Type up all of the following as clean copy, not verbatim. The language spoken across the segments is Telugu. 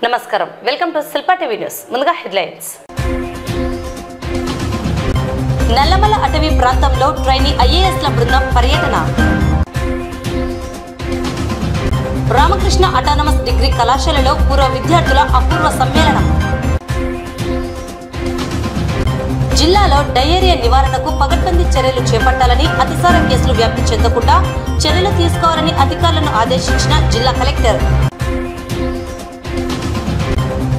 నమస్కారం welcome to Shilpa TV news ముందుగా హెడ్లైన్స్ నల్లమల అటవీ ప్రాంతంలో ట్రైనీ ఐఏఎస్ల బృందం పర్యటన రామకృష్ణ అటానమస్ డిగ్రీ కళాశాలలో పూర్వ విద్యార్థుల అపూర్వ సమ్మేళనం జిల్లాలో డయేరియా నివారణకు పకడ్బందీ చర్యలు చేపట్టాలని అతిసార కేసులు వ్యాప్తి చెందకుండా చర్యలు తీసుకోవాలని అధికారులను ఆదేశించిన జిల్లా కలెక్టర్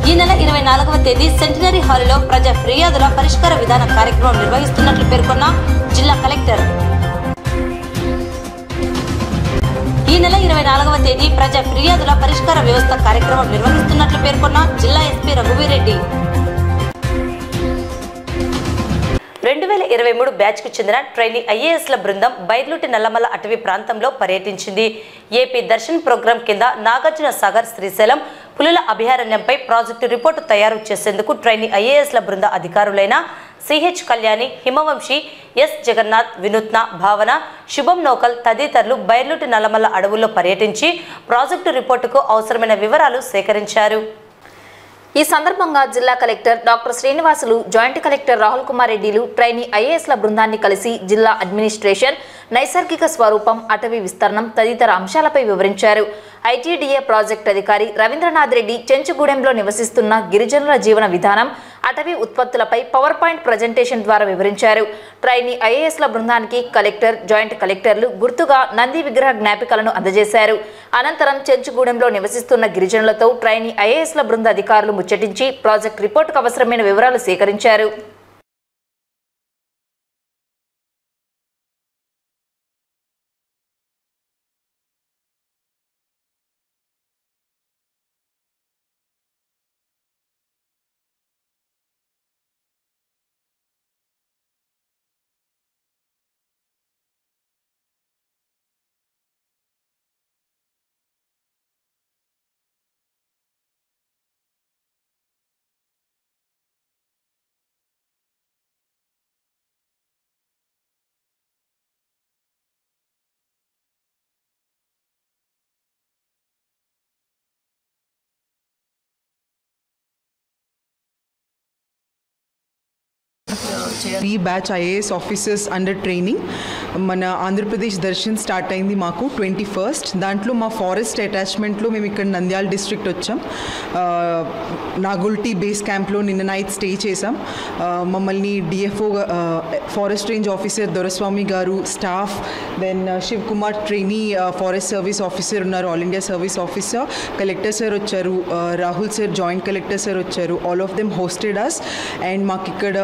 ఈ నెల 24వ తేదీ సెంటినరీ హాలులో ప్రజా ఫిర్యాదుల పరిష్కార విధాన కార్యక్రమం నిర్వహిస్తున్నట్లు పేర్కొన్న జిల్లా కలెక్టర్ ఈ నెల 24వ తేదీ ప్రజా ఫిర్యాదుల పరిష్కార వ్యవస్థ కార్యక్రమం నిర్వహిస్తున్నట్లు పేర్కొన్న జిల్లా ఎస్పీ రఘువీరెడ్డి 2023 బ్యాచ్ కు చెందిన ట్రైనీ ఐఏఎస్ల బృందం బైర్లుటి నల్లమల అటవీ ప్రాంతంలో పర్యటించింది. ఏపీ దర్శన్ ప్రోగ్రాం కింద నాగార్జున సాగర్ శ్రీశైలం పులుల అభయారణ్యంపై ప్రాజెక్టు రిపోర్టు తయారు చేసేందుకు ట్రైనీ ఐఏఎస్ల బృంద అధికారులైన సిహెచ్ కళ్యాణి, హిమవంశి, ఎస్ జగన్నాథ్, వినూత్న, భావన, శుభం నోకల్ తదితరులు బైర్లుటి నల్లమల అడవుల్లో పర్యటించి ప్రాజెక్టు రిపోర్టుకు అవసరమైన వివరాలు సేకరించారు. ఈ సందర్భంగా జిల్లా collector doctor Srinivasulu, joint collector Rahul Kumar రెడ్డిలు ట్రైనీ ఐఏఎస్ల బృందాన్ని కలిసి జిల్లా అడ్మినిస్ట్రేషన్, నైసర్గిక స్వరూపం, అటవీ విస్తరణం తదితర అంశాలపై వివరించారు. ఐటీడీఏ ప్రాజెక్ట్ అధికారి రవీంద్రనాథ్ రెడ్డి చెంచుగూడెంలో నివసిస్తున్న గిరిజనుల జీవన విధానం, అటవీ ఉత్పత్తులపై పవర్ పాయింట్ ప్రజెంటేషన్ ద్వారా వివరించారు. ట్రైనీ ఐఏఎస్ల బృందానికి కలెక్టర్, జాయింట్ కలెక్టర్లు గుర్తుగా నంది విగ్రహ జ్ఞాపికలను అందజేశారు. అనంతరం చెంచుగూడెంలో నివసిస్తున్న గిరిజనులతో ట్రైనీ ఐఏఎస్ల బృంద అధికారులు ముచ్చటించి ప్రాజెక్ట్ రిపోర్టుకు అవసరమైన వివరాలు సేకరించారు. Three batch IAS officers under training. మన ఆంధ్రప్రదేశ్ దర్శన్ స్టార్ట్ అయింది మాకు 21st. దాంట్లో మా ఫారెస్ట్ అటాచ్మెంట్లో మేము ఇక్కడ నంద్యాల డిస్ట్రిక్ట్ వచ్చాం. నాగుల్టీ బేస్ క్యాంప్లో నిన్న నైట్ స్టే చేసాం. మమ్మల్ని DFO forest range officer Doraswamy garu, staff, then Shiv Kumar trainee forest service officer ఉన్నారు, all India service officer, collector sir వచ్చారు, Rahul sir joint collector sir వచ్చారు. All of them hosted us. And మాకు ఇక్కడ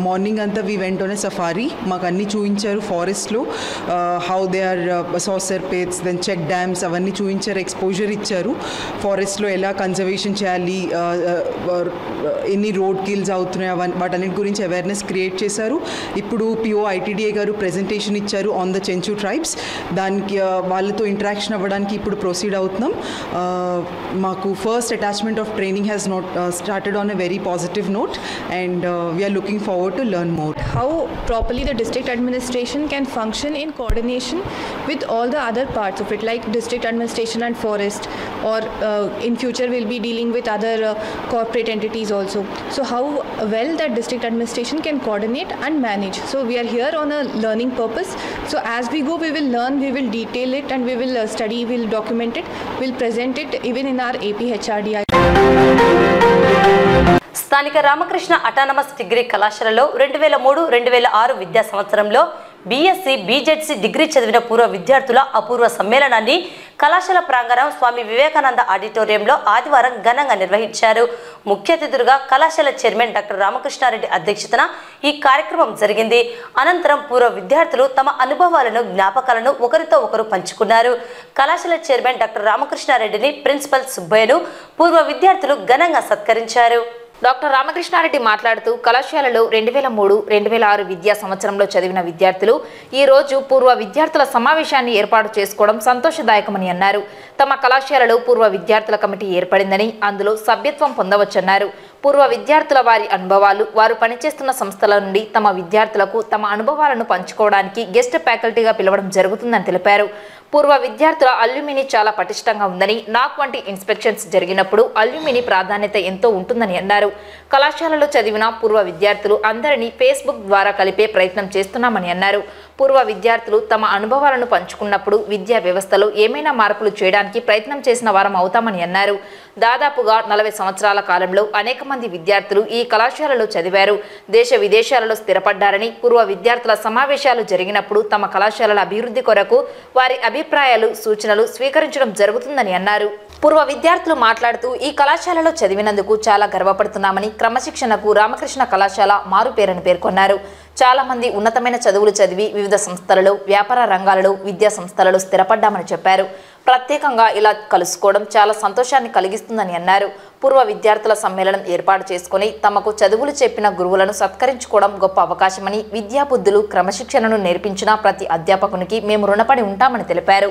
మార్నింగ్ అంతా we went on a safari. మాకు అన్నీ చూపించారు ఫారెస్ట్లో, how they are saucer pits, then check dams అవన్నీ చూపించారు, ఎక్స్పోజర్ ఇచ్చారు. ఫారెస్ట్లో ఎలా కన్జర్వేషన్ చేయాలి, ఎన్ని రోడ్ కిల్స్ అవుతున్నాయి వాటన్నిటి గురించి అవేర్నెస్ క్రియేట్ చేశారు. ఇప్పుడు పిఓ ఐటీడీఏ గారు ప్రెజెంటేషన్ ఇచ్చారు ఆన్ ద చెంచు ట్రైబ్స్. దానికి వాళ్ళతో ఇంటరాక్షన్ అవ్వడానికి ఇప్పుడు ప్రొసీడ్ అవుతున్నాం. మాకు first attachment of training has not started on a very positive note and we are looking forward to learn more. How properly the district administration can function in coordination with all the other parts of it, like district administration and forest, or in future we'll be dealing with other corporate entities also. So how well that district administration can coordinate and manage. So we are here on a learning purpose. So as we go, we will learn, we will detail it, and we will study, we will document it, we'll present it even in our AP HRDI. స్థానిక రామకృష్ణ అటానమస్ డిగ్రీ కళాశాలలో 2003-2006 విద్యా సంవత్సరంలో బీఎస్సీ, బీజెడ్సీ డిగ్రీ చదివిన పూర్వ విద్యార్థుల అపూర్వ సమ్మేళనాన్ని కళాశాల ప్రాంగణం స్వామి వివేకానంద ఆడిటోరియంలో ఆదివారం ఘనంగా నిర్వహించారు. ముఖ్య అతిథులుగా కళాశాల చైర్మన్ డాక్టర్ రామకృష్ణారెడ్డి అధ్యక్షతన ఈ కార్యక్రమం జరిగింది. అనంతరం పూర్వ విద్యార్థులు తమ అనుభవాలను, జ్ఞాపకాలను ఒకరితో ఒకరు పంచుకున్నారు. కళాశాల చైర్మన్ డాక్టర్ రామకృష్ణారెడ్డిని ప్రిన్సిపల్ సుబ్బయ్యను పూర్వ విద్యార్థులు ఘనంగా సత్కరించారు. డాక్టర్ రామకృష్ణారెడ్డి మాట్లాడుతూ కళాశాలలో 2003-2006 విద్యా సంవత్సరంలో చదివిన విద్యార్థులు ఈ రోజు పూర్వ విద్యార్థుల సమావేశాన్ని ఏర్పాటు చేసుకోవడం సంతోషదాయకమని అన్నారు. తమ కళాశాలలో పూర్వ విద్యార్థుల కమిటీ ఏర్పడిందని, అందులో సభ్యత్వం పొందవచ్చన్నారు. పూర్వ విద్యార్థుల వారి అనుభవాలు, వారు పనిచేస్తున్న సంస్థల నుండి తమ విద్యార్థులకు తమ అనుభవాలను పంచుకోవడానికి గెస్ట్ ఫ్యాకల్టీగా పిలవడం జరుగుతుందని తెలిపారు. పూర్వ విద్యార్థుల అల్యూమిని చాలా పటిష్టంగా ఉందని, నాక్ వంటి ఇన్స్పెక్షన్స్ జరిగినప్పుడు అల్యూమిని ప్రాధాన్యత ఎంతో ఉంటుందని అన్నారు. కళాశాలలో చదివిన పూర్వ విద్యార్థులు అందరినీ ఫేస్బుక్ ద్వారా కలిపే ప్రయత్నం చేస్తున్నామని అన్నారు. పూర్వ విద్యార్థులు తమ అనుభవాలను పంచుకున్నప్పుడు విద్యా వ్యవస్థలో ఏమైనా మార్పులు చేయడానికి ప్రయత్నం చేసిన వారం అవుతామని అన్నారు. దాదాపుగా 40 సంవత్సరాల కాలంలో అనేక మంది విద్యార్థులు ఈ కళాశాలలో చదివారు. దేశ విదేశాలలో స్థిరపడ్డారని, పూర్వ విద్యార్థుల సమావేశాలు జరిగినప్పుడు తమ కళాశాలల అభివృద్ధి కొరకు వారి అభిప్రాయాలు, సూచనలు స్వీకరించడం జరుగుతుందని అన్నారు. పూర్వ విద్యార్థులు మాట్లాడుతూ ఈ కళాశాలలో చదివినందుకు చాలా గర్వపడుతున్నామని, క్రమశిక్షణకు రామకృష్ణ కళాశాల మారుపేరని పేర్కొన్నారు. చాలా మంది ఉన్నతమైన చదువులు చదివి వివిధ సంస్థలలో, వ్యాపార రంగాలలో, విద్యా సంస్థలలో స్థిరపడ్డామని చెప్పారు. ప్రత్యేకంగా ఇలా కలుసుకోవడం చాలా సంతోషాన్ని కలిగిస్తుందని అన్నారు. పూర్వ విద్యార్థుల సమ్మేళనం ఏర్పాటు చేసుకుని తమకు చదువులు చెప్పిన గురువులను సత్కరించుకోవడం గొప్ప అవకాశమని, విద్యాబుద్ధులు, క్రమశిక్షణను నేర్పించిన ప్రతి అధ్యాపకునికి మేము రుణపడి ఉంటామని తెలిపారు.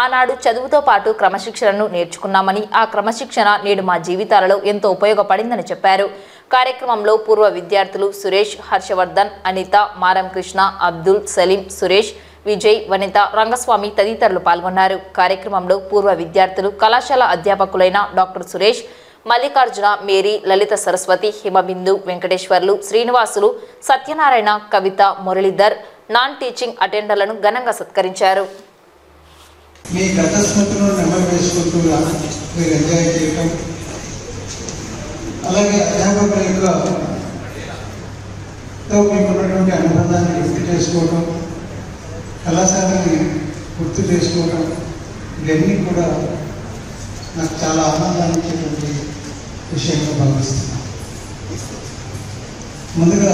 ఆనాడు చదువుతో పాటు క్రమశిక్షణను నేర్చుకున్నామని, ఆ క్రమశిక్షణ నేడు మా జీవితాలలో ఎంతో ఉపయోగపడిందని చెప్పారు. కార్యక్రమంలో పూర్వ విద్యార్థులు సురేష్, హర్షవర్ధన్, అనిత, మారం కృష్ణ, అబ్దుల్, సలీం, సురేష్, విజయ్, వనిత, రంగస్వామి తదితరులు పాల్గొన్నారు. కార్యక్రమంలో పూర్వ విద్యార్థులు, కళాశాల అధ్యాపకులైన డాక్టర్ సురేష్, మల్లికార్జున, మేరీ, లలిత సరస్వతి, హిమబిందు, వెంకటేశ్వర్లు, శ్రీనివాసులు, సత్యనారాయణ, కవిత, మురళీధర్, నాన్ టీచింగ్ అటెండర్లను ఘనంగా సత్కరించారు. మీ గత స్మృతులను నెమరు వేసుకుంటూ మీరు ఎంజాయ్ చేయటం, అలాగే అధ్యాపకుల యొక్క మీకున్నటువంటి అనుబంధాన్ని గుర్తు చేసుకోవటం, కళాశాలని గుర్తు చేసుకోవటం, ఇవన్నీ కూడా నాకు చాలా ఆనందాన్ని ఇచ్చేటువంటి విషయంగా భావిస్తున్నాను. ముందుగా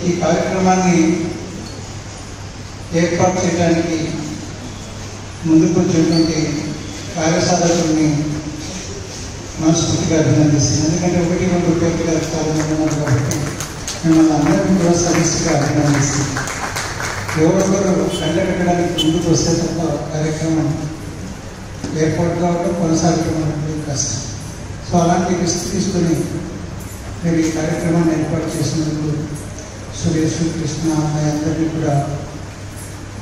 ఈ కార్యక్రమాన్ని ఏర్పాటు చేయడానికి ముందుకు వచ్చేటువంటి కార్యసాధకుల్ని మనస్ఫూర్తిగా అభినందిస్తున్నాను. ఎందుకంటే 1-2 రూపాయలుగా చాలామంది ఉన్నారు కాబట్టి మిమ్మల్ని అందరినీ కూడా సమిష్టిగా అభినందిస్తున్నాను. ఎవరొకరు కండగట్టడానికి ముందుకు వస్తే తప్ప కార్యక్రమం ఏర్పాటు కావడం, కొనసాగడం అనేది కష్టం. సో అలాంటి రిస్క్ తీసుకొని మీరు ఈ కార్యక్రమాన్ని ఏర్పాటు చేసినందుకు సురేష్, కృష్ణ అమ్మాయి అందరినీ కూడా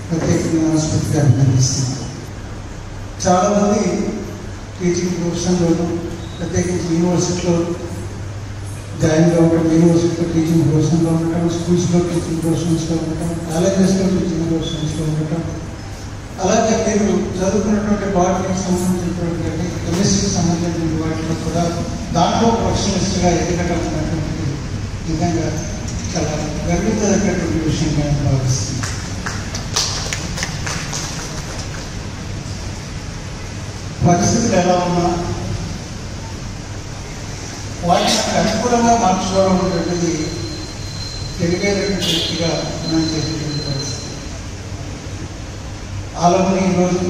ప్రత్యేకంగా మనస్ఫూర్తిగా అభినందిస్తున్నాను. చాలామంది టీచింగ్ ప్రొఫెషన్లోనూ, ప్రత్యేకించి యూనివర్సిటీలో జాయిన్ అవ్వడం, యూనివర్సిటీలో టీచింగ్ ప్రొఫెషన్లో ఉండటం, స్కూల్స్లో టీచింగ్ ప్రొఫెషన్స్లో ఉండటం, కాలేజెస్లో టీచింగ్ ప్రొఫెషన్స్లో ఉండటం, అలాగే మీరు చదువుకున్నటువంటి బాటనీకి సంబంధించినటువంటి, కెమిస్ట్రీకి సంబంధించిన వాటిలో కూడా దాంట్లో ప్రొఫెషనలిస్ట్గా ఎదగటం అనేటువంటి నిజంగా చాలా గర్వించదగ్గటువంటి విషయంగా నేను భావిస్తున్నాను. పరిస్థితులు ఎలా ఉన్నా వాటిని అనుకూలంగా మార్చుకోవడం అనేటువంటిది తెలివేటువంటి వ్యక్తిగా మనం చేసేటువంటి పరిస్థితి. ఆలోని ఈరోజు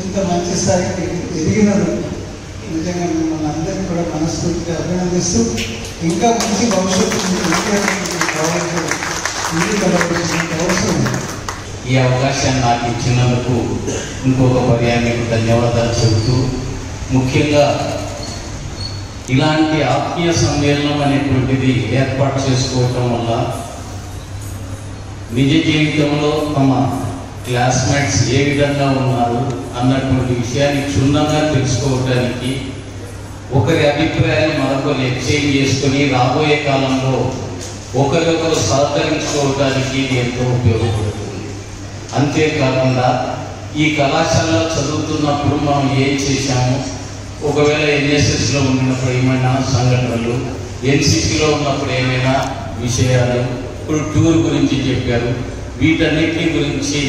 ఇంత మంచి స్థాయికి ఎదిగినది నిజంగా మిమ్మల్ని అందరినీ కూడా మనస్ఫూర్తిగా అభినందిస్తూ, ఇంకా మంచి భవిష్యత్తు అవసరం. ఈ అవకాశాన్ని నాకు ఇచ్చినందుకు ఇంకొక పర్యాయం మీకు ధన్యవాదాలు చెబుతూ, ముఖ్యంగా ఇలాంటి ఆత్మీయ సమ్మేళనం అనేటువంటిది ఏర్పాటు చేసుకోవటం వల్ల నిజ జీవితంలో తమ క్లాస్మేట్స్ ఏ విధంగా ఉన్నారు అన్నటువంటి విషయాన్ని క్షుణ్ణంగా తెలుసుకోవడానికి, ఒకరి అభిప్రాయాలు మరొకరు ఎక్స్చేంజ్ చేసుకొని రాబోయే కాలంలో ఒకరికొకరు సహకరించుకోవడానికి ఎంతో ఉపయోగపడుతుంది. అంతేకాకుండా ఈ కళాశాలలో చదువుతున్నప్పుడు మనం ఏం చేశాము, ఒకవేళ ఎన్ఎస్ఎస్లో ఉన్నప్పుడు ఏమైనా సంఘటనలు, ఎన్సిసిలో ఉన్నప్పుడు ఏమైనా విషయాలు, ఇప్పుడు టూర్ గురించి చెప్పారు, వీటన్నిటి గురించి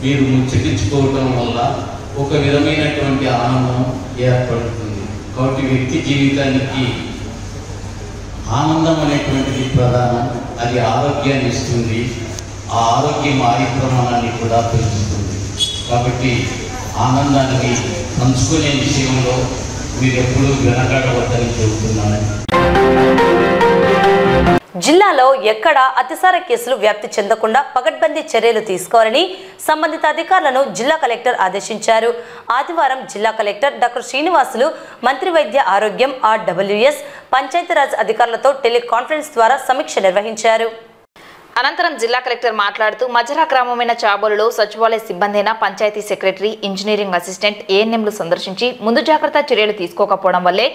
మీరు ముచ్చటించుకోవటం వల్ల ఒక విధమైనటువంటి ఆనందం ఏర్పడుతుంది. కాబట్టి వ్యక్తి జీవితానికి ఆనందం అనేటువంటిది ప్రధానం. అది ఆరోగ్యాన్ని ఇస్తుంది, ఆ ఆరోగ్యం ఆయుర ప్రమాణాన్ని కూడా పెంచుతుంది. కాబట్టి ఆనందాన్ని పంచుకునే విషయంలో మీరు ఎప్పుడూ వెనకాడవద్దని చెబుతున్నాను. జిల్లాలో ఎక్కడా అతిసార కేసులు వ్యాప్తి చెందకుండా పకడ్బందీ చర్యలు తీసుకోవాలని సంబంధిత అధికారులను జిల్లా కలెక్టర్ ఆదేశించారు. ఆదివారం జిల్లా కలెక్టర్ డాక్టర్ శ్రీనివాసులు మంత్రి వైద్య ఆరోగ్యం RWS పంచాయతీరాజ్ అధికారులతో టెలికాన్ఫరెన్స్ ద్వారా సమీక్ష నిర్వహించారు. అనంతరం జిల్లా కలెక్టర్ మాట్లాడుతూ మజరా గ్రామమైన చాబోలులో సచివాలయ సిబ్బంది అయిన పంచాయతీ సెక్రటరీ, ఇంజనీరింగ్ అసిస్టెంట్, ఏఎన్ఎంలు సందర్శించి ముందు జాగ్రత్త చర్యలు తీసుకోకపోవడం వల్లే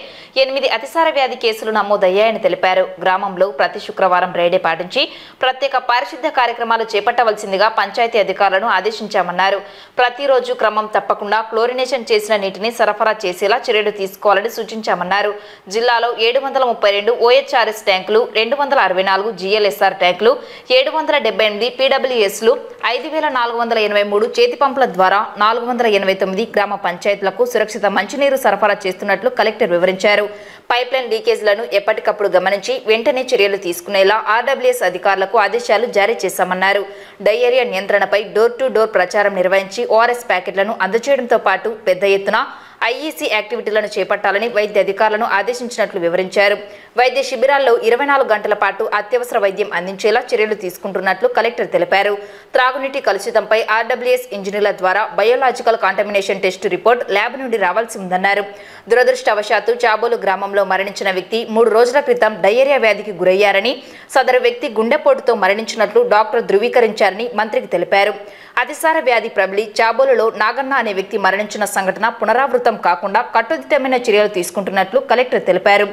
8 అతిసార వ్యాధి కేసులు నమోదయ్యాయని తెలిపారు. గ్రామంలో ప్రతి శుక్రవారం డ్రైడే పాటించి ప్రత్యేక పారిశుద్ధ్య కార్యక్రమాలు చేపట్టవలసిందిగా పంచాయతీ అధికారులను ఆదేశించామన్నారు. ప్రతిరోజు క్రమం తప్పకుండా క్లోరినేషన్ చేసిన నీటిని సరఫరా చేసేలా చర్యలు తీసుకోవాలని సూచించామన్నారు. జిల్లాలో 732 OHRS ట్యాంకులు, 264 GLSR ట్యాంకులు, 778 PWSలు, 5483 చేతి పంపుల ద్వారా 489 గ్రామ పంచాయతీలకు సురక్షిత మంచినీరు సరఫరా చేస్తున్నట్లు కలెక్టర్ వివరించారు. పైప్లైన్ లీకేజ్లను ఎప్పటికప్పుడు గమనించి వెంటనే చర్యలు తీసుకునేలా RWS అధికారులకు ఆదేశాలు జారీ చేశామన్నారు. డయేరియా నియంత్రణపై డోర్ టు డోర్ ప్రచారం నిర్వహించి ORS ప్యాకెట్లను అందజేయడంతో పాటు పెద్ద ఎత్తున IEC యాక్టివిటీలను చేపట్టాలని వైద్య అధికారులను ఆదేశించినట్లు వివరించారు. వైద్య శిబిరాల్లో 24 గంటల పాటు అత్యవసర వైద్యం అందించేలా చర్యలు తీసుకుంటున్నట్లు కలెక్టర్ తెలిపారు. త్రాగునీటి కలుషితంపై RWS ఇంజనీర్ల ద్వారా బయోలాజికల్ కాంటామినేషన్ టెస్ట్ రిపోర్ట్ ల్యాబ్ నుండి రావాల్సి ఉందన్నారు. దురదృష్టవశాత్తు చాబోలు గ్రామంలో మరణించిన వ్యక్తి 3 రోజుల క్రితం డయేరియా వ్యాధికి గురయ్యారని, సదరు వ్యక్తి గుండెపోటుతో మరణించినట్లు డాక్టర్ ధృవీకరించారని మంత్రికి తెలిపారు. అతిసార వ్యాధి ప్రబలి చాబోలులో నాగన్న అనే వ్యక్తి మరణించిన సంఘటన పునరావృతం కాకుండా కట్టుదిట్టమైన చర్యలు తీసుకుంటున్నట్లు కలెక్టర్ తెలిపారు.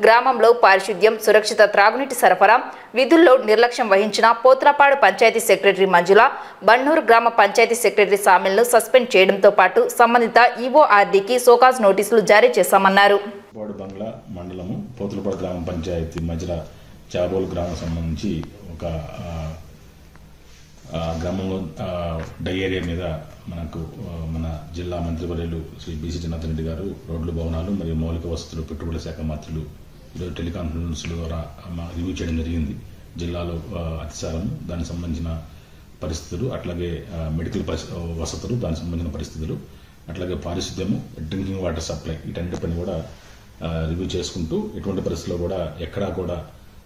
గ్రామంలో పారిశుద్ధ్యం, సురక్షిత త్రాగునీటి సరఫరా విధుల్లో నిర్లక్ష్యం వహించిన పోత్లపాడు పంచాయతీ సెక్రటరీ మంజుల, బన్నూరు గ్రామ పంచాయతీ సెక్రటరీ సామిల్ను సస్పెండ్ చేయడంతో పాటు సంబంధిత EORDకి సోకాజ్ నోటీసులు జారీ చేశామన్నారు. బంగ్లా మండలము పోతులపాడు గ్రామ పంచాయతీ మధ్య చాబోలు గ్రామం సంబంధించి ఒక గ్రామంలో డయేరియా మీద మనకు మన జిల్లా మంత్రివర్యులు శ్రీ BC జనార్దన్ రెడ్డి గారు రోడ్లు, భవనాలు మరియు మౌలిక వసతులు, పెట్టుబడుల శాఖ మంత్రులు ఈరోజు టెలికాన్ఫరెన్స్ల ద్వారా రివ్యూ చేయడం జరిగింది. జిల్లాలో అతిసారం, దానికి సంబంధించిన పరిస్థితులు, అట్లాగే మెడికల్ వసతులు, దానికి సంబంధించిన పరిస్థితులు, అట్లాగే పారిశుద్ధ్యము, డ్రింకింగ్ వాటర్ సప్లై, వీటన్నిటి పని కూడా రివ్యూ చేసుకుంటూ ఎటువంటి పరిస్థితుల్లో కూడా ఎక్కడా కూడా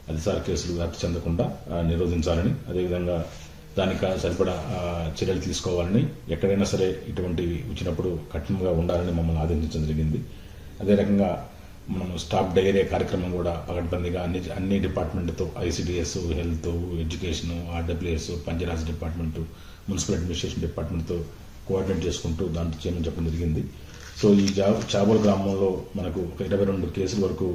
అతిసార కేసులు వ్యాప్తి చెందకుండా నిరోధించాలని, అదేవిధంగా దానికి సరిపడా చర్యలు తీసుకోవాలని, ఎక్కడైనా సరే ఇటువంటివి వచ్చినప్పుడు కఠినంగా ఉండాలని మమ్మల్ని ఆదేశించడం జరిగింది. అదే రకంగా మనం స్టాప్ డయేరియా కార్యక్రమం కూడా పకడ్బందీగా అన్ని డిపార్ట్మెంట్తో ICDS, health, education, RWS, Panchayatraj department, municipal administration డిపార్ట్మెంట్తో కోఆర్డినేట్ చేసుకుంటూ దాంట్లో చేయమని చెప్పడం జరిగింది. సో ఈ చాబోల్ గ్రామంలో మనకు 22 కేసుల వరకు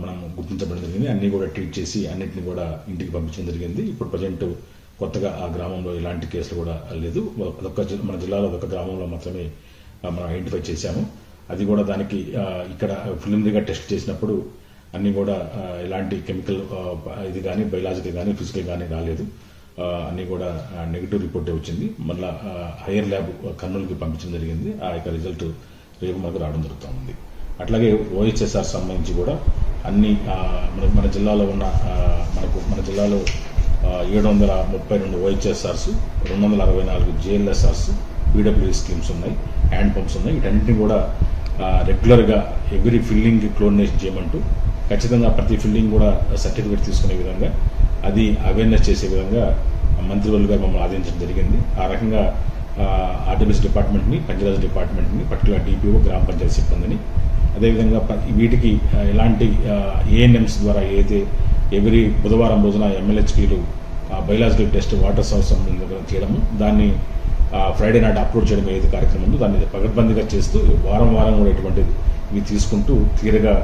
మనం గుర్తించబడడం జరిగింది. అన్ని కూడా ట్రీట్ చేసి అన్నింటినీ కూడా ఇంటికి పంపించడం జరిగింది. ఇప్పుడు ప్రజెంట్ కొత్తగా ఆ గ్రామంలో ఇలాంటి కేసులు కూడా లేదు. మన జిల్లాలో ఒక గ్రామంలో మాత్రమే మనం ఐడెంటిఫై చేశాము. అది కూడా దానికి ఇక్కడ ప్రిలిమినరీగా టెస్ట్ చేసినప్పుడు అన్ని కూడా ఎలాంటి కెమికల్ ఇది కానీ, బయలాజికల్ కానీ, ఫిజికల్ కానీ రాలేదు. అన్ని కూడా నెగిటివ్ రిపోర్టే వచ్చింది. మళ్ళీ హైయర్ ల్యాబ్ కర్నూలుకి పంపించడం జరిగింది. ఆ యొక్క రిజల్ట్ రేపు మనకు రావడం జరుగుతుంది. అట్లాగే OHSR సంబంధించి కూడా అన్ని మన జిల్లాలో ఉన్న మన జిల్లాలో 732 OHSRs, 264 GLSRs, PWS స్కీమ్స్ ఉన్నాయి, హ్యాండ్ పంప్స్ ఉన్నాయి. వీటన్నింటినీ కూడా రెగ్యులర్గా ఎవ్రీ ఫిల్లింగ్ క్లోరినేషన్ చేయమంటూ ఖచ్చితంగా ప్రతి ఫిల్లింగ్ కూడా సర్టిఫికేట్ తీసుకునే విధంగా, అది అవేర్నెస్ చేసే విధంగా మంత్రివర్యులుగా మమ్మల్ని ఆదేశించడం జరిగింది. ఆ రకంగా RWS డిపార్ట్మెంట్ని, పంచాయతీ డిపార్ట్మెంట్ని, పర్టికులర్ DPO, గ్రామ పంచాయతీ సిబ్బందిని, అదేవిధంగా వీటికి ఎలాంటి ANMs ద్వారా ఏదైతే ఎవ్రీ బుధవారం రోజున MLHPలు బయోలాజికల్ టెస్ట్ వాటర్ సోర్స్ చేయడము, దాన్ని ఫ్రైడే నాటి అప్లోడ్ చేయడం ఏదైతే కార్యక్రమం ఉందో దాన్ని పకడ్బందీగా చేస్తూ వారం కూడా ఇటువంటిది ఇవి తీసుకుంటూ తీరగా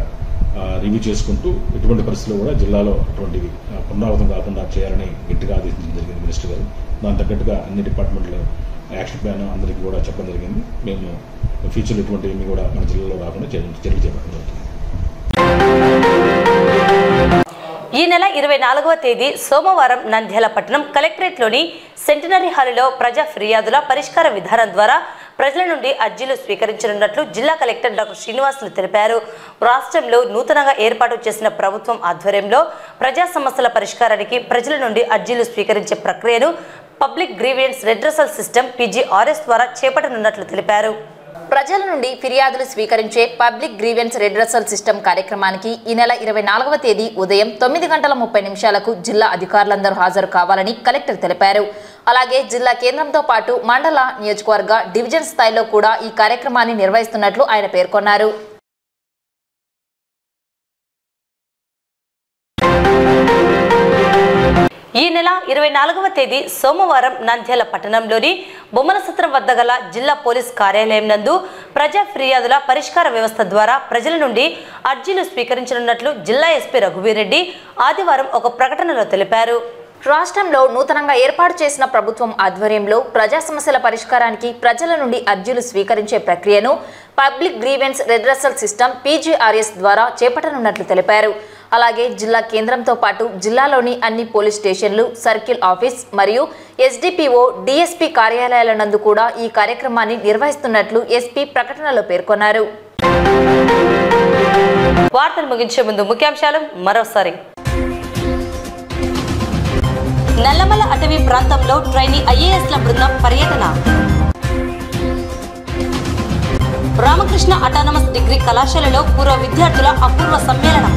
రివ్యూ చేసుకుంటూ ఎటువంటి పరిస్థితుల్లో కూడా జిల్లాలో అటువంటివి పునరావృతం కాకుండా చేయాలని గట్టిగా ఆదేశించడం జరిగింది మినిస్టర్ గారు. దాని తగ్గట్టుగా అన్ని డిపార్ట్మెంట్లో యాక్షన్ ప్లాన్ అందరికీ కూడా చెప్పడం జరిగింది. మేము ఫ్యూచర్లో ఇటువంటివి కూడా మన జిల్లాలో రాకుండా చర్యలు చేపట్టడం జరుగుతుంది. ఈ నెల 24వ తేదీ సోమవారం నంద్యాల పట్టణం కలెక్టరేట్లోని సెంటినరీ హాలులో ప్రజా ఫిర్యాదుల పరిష్కార విధానం ద్వారా ప్రజల నుండి అర్జీలు స్వీకరించనున్నట్లు జిల్లా కలెక్టర్ డాక్టర్ శ్రీనివాసులు తెలిపారు. రాష్ట్రంలో నూతనంగా ఏర్పాటు చేసిన ప్రభుత్వం ఆధ్వర్యంలో ప్రజా సమస్యల పరిష్కారానికి ప్రజల నుండి అర్జీలు స్వీకరించే ప్రక్రియను public grievance redressal system PGRS ద్వారా చేపట్టనున్నట్లు తెలిపారు. ప్రజల నుండి ఫిర్యాదులు స్వీకరించే పబ్లిక్ గ్రీవెన్స్ రెడ్రెసల్ సిస్టమ్ కార్యక్రమానికి ఈ నెల 24వ తేదీ ఉదయం 9:30 జిల్లా అధికారులందరూ హాజరు కావాలని కలెక్టర్ తెలిపారు. అలాగే జిల్లా కేంద్రంతో పాటు మండల, నియోజకవర్గ, డివిజన్ స్థాయిలో కూడా ఈ కార్యక్రమాన్ని నిర్వహిస్తున్నట్లు ఆయన పేర్కొన్నారు. ఈ నెల 24వ తేదీ సోమవారం నంద్యాల పట్టణంలోని బొమ్మలసత్రం వద్ద గల జిల్లా పోలీస్ కార్యాలయం నందు ప్రజా ఫిర్యాదుల పరిష్కార వ్యవస్థ ద్వారా ప్రజల నుండి అర్జీలు స్వీకరించనున్నట్లు జిల్లా ఎస్పీ రఘువీర్ రెడ్డి ఆదివారం ఒక ప్రకటనలో తెలిపారు. రాష్ట్రంలో నూతనంగా ఏర్పాటు చేసిన ప్రభుత్వం ఆధ్వర్యంలో ప్రజా సమస్యల పరిష్కారానికి ప్రజల నుండి అర్జీలు స్వీకరించే ప్రక్రియను public grievance redressal system PGRS ద్వారా చేపట్టనున్నట్లు తెలిపారు. అలాగే జిల్లా కేంద్రంతో పాటు జిల్లాలోని అన్ని పోలీస్ స్టేషన్లు, సర్కిల్ ఆఫీస్ మరియు SDPO, DSP కార్యాలయాల నందు కూడా ఈ కార్యక్రమాన్ని నిర్వహిస్తున్నట్లు ఎస్పీ ప్రకటనలో పేర్కొన్నారు. వార్తలు ముగించే ముందు ముఖ్యాంశాలు మరోసారి. నల్లమల అటవీ ప్రాంతంలో ట్రైనీ IASల బృందం పర్యటన. రామకృష్ణ అటానమస్ డిగ్రీ కళాశాలలో పూర్వ విద్యార్థుల అపూర్వ సమ్మేళనం.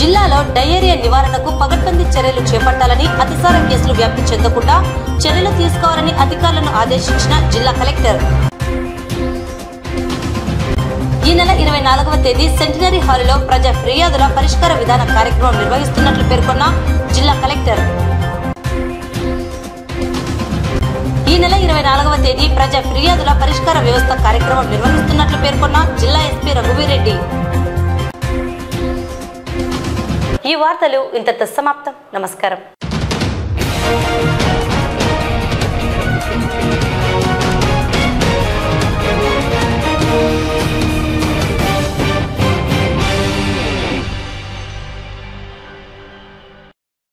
జిల్లాలో డయేరియా నివారణకు పగడ్బందీ చర్యలు చేపట్టాలని, అతిసార కేసులు వ్యాప్తి చెందకుండా చర్యలు తీసుకోవాలని అధికారులను ఆదేశించిన జిల్లా కలెక్టర్. ఈ నెల 24వ తేదీ సెంటినరీ హాలులో ప్రజా ఫిర్యాదుల పరిష్కార విధాన కార్యక్రమం నిర్వహిస్తున్నట్లు పేర్కొన్న జిల్లా కలెక్టర్. ఈ నెల 24వ తేదీ ప్రజా ఫిర్యాదుల పరిష్కార వ్యవస్థ కార్యక్రమం నిర్వహిస్తున్నట్లు పేర్కొన్న జిల్లా ఎస్పీ రఘువీర్ రెడ్డి. ఈ వార్తలు ఇంతటితో సమాప్తం. నమస్కారం.